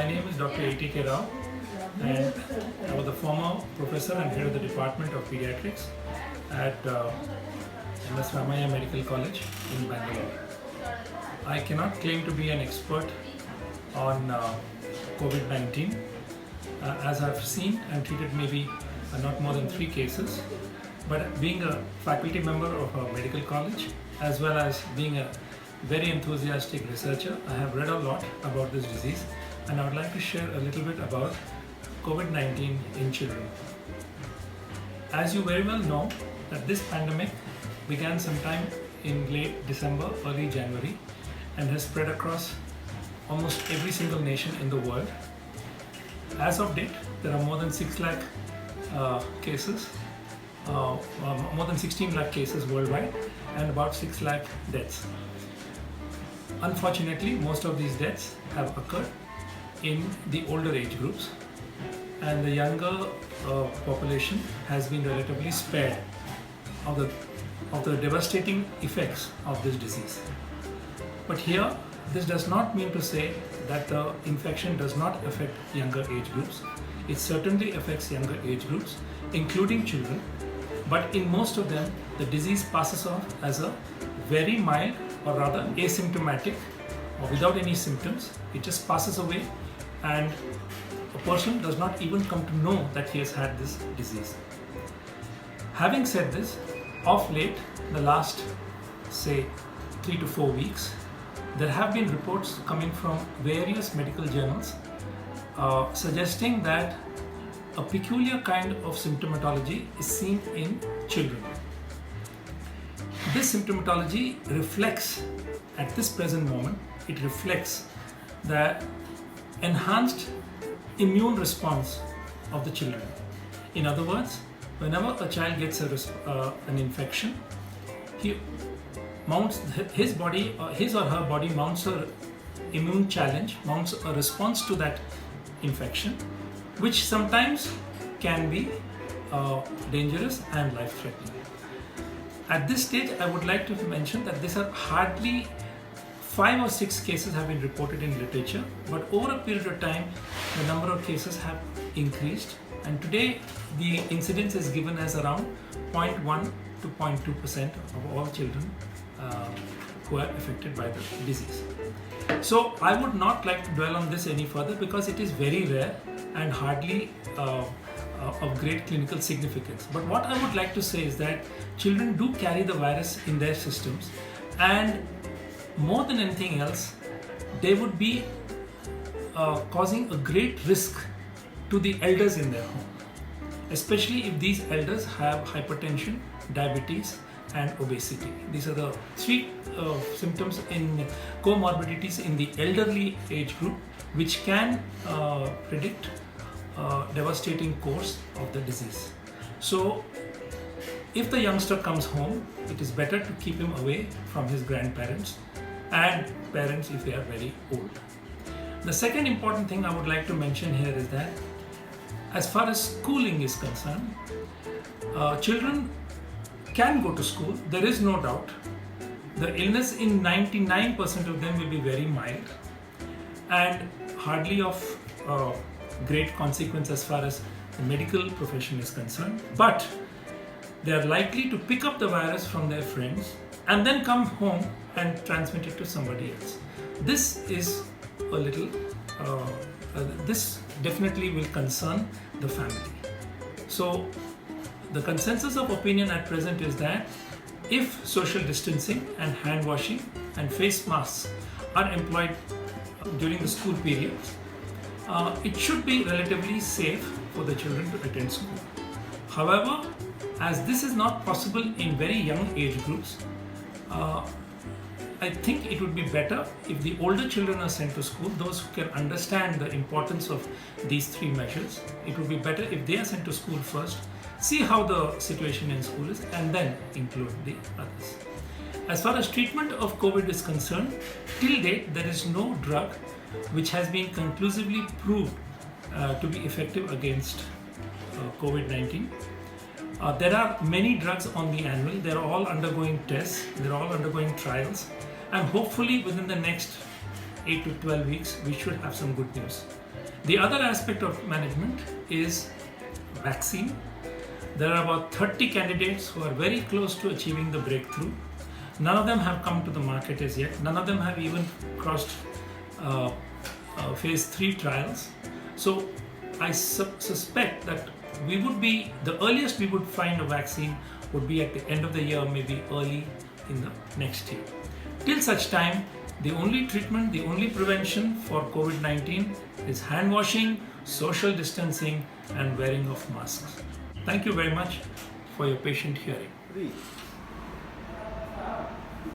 My name is Dr. A.T.K. Rao, and I was the former professor and head of the Department of Pediatrics at MS Ramaiah Medical College in Bangalore. I cannot claim to be an expert on COVID-19 as I've seen and treated maybe not more than 3 cases. But being a faculty member of a medical college as well as being a very enthusiastic researcher, I have read a lot about this disease, and I would like to share a little bit about COVID-19 in children. As you very well know, that this pandemic began sometime in late December, early January, and has spread across almost every single nation in the world. As of date, there are more than 6 lakh cases, more than 16 lakh cases worldwide, and about 6 lakh deaths. Unfortunately, most of these deaths have occurred in the older age groups, and the younger population has been relatively spared of the devastating effects of this disease. But here, this does not mean to say that the infection does not affect younger age groups. It certainly affects younger age groups, including children, but in most of them, the disease passes off as a very mild or rather asymptomatic or without any symptoms. It just passes away, and a person does not even come to know that he has had this disease. Having said this, of late, the last say 3 to 4 weeks, there have been reports coming from various medical journals suggesting that a peculiar kind of symptomatology is seen in children. This symptomatology reflects, at this present moment, it reflects the enhanced immune response of the children. In other words, whenever a child gets an infection, he mounts his or her body mounts an immune challenge, mounts a response to that infection, which sometimes can be dangerous and life-threatening. At this stage, I would like to mention that these are hardly 5 or 6 cases have been reported in literature, but over a period of time, the number of cases have increased, and today the incidence is given as around 0.1 to 0.2% of all children who are affected by the disease. So I would not like to dwell on this any further because it is very rare and hardly of great clinical significance. But what I would like to say is that children do carry the virus in their systems, and more than anything else, they would be causing a great risk to the elders in their home, especially if these elders have hypertension, diabetes, and obesity. These are the 3 symptoms in comorbidities in the elderly age group, which can predict devastating course of the disease. So if the youngster comes home, it is better to keep him away from his grandparents and parents if they are very old. The second important thing I would like to mention here is that as far as schooling is concerned, children can go to school, there is no doubt. The illness in 99% of them will be very mild and hardly of great consequence as far as the medical profession is concerned, but they are likely to pick up the virus from their friends and then come home and transmit it to somebody else. This is a little, this definitely will concern the family. So the consensus of opinion at present is that if social distancing and hand washing and face masks are employed during the school periods, it should be relatively safe for the children to attend school. However, as this is not possible in very young age groups, I think it would be better if the older children are sent to school, those who can understand the importance of these 3 measures. It would be better if they are sent to school first, see how the situation in school is, and then include the others. As far as treatment of COVID is concerned, till date there is no drug which has been conclusively proved to be effective against COVID-19. There are many drugs on the anvil. They are all undergoing tests, they are all undergoing trials, and hopefully within the next 8 to 12 weeks, we should have some good news. The other aspect of management is vaccine. There are about 30 candidates who are very close to achieving the breakthrough. None of them have come to the market as yet. None of them have even crossed phase 3 trials. So I suspect that the earliest we would find a vaccine would be at the end of the year, maybe early in the next year. Till such time, the only treatment, the only prevention for COVID-19 is hand washing, social distancing, and wearing of masks. Thank you very much for your patient hearing.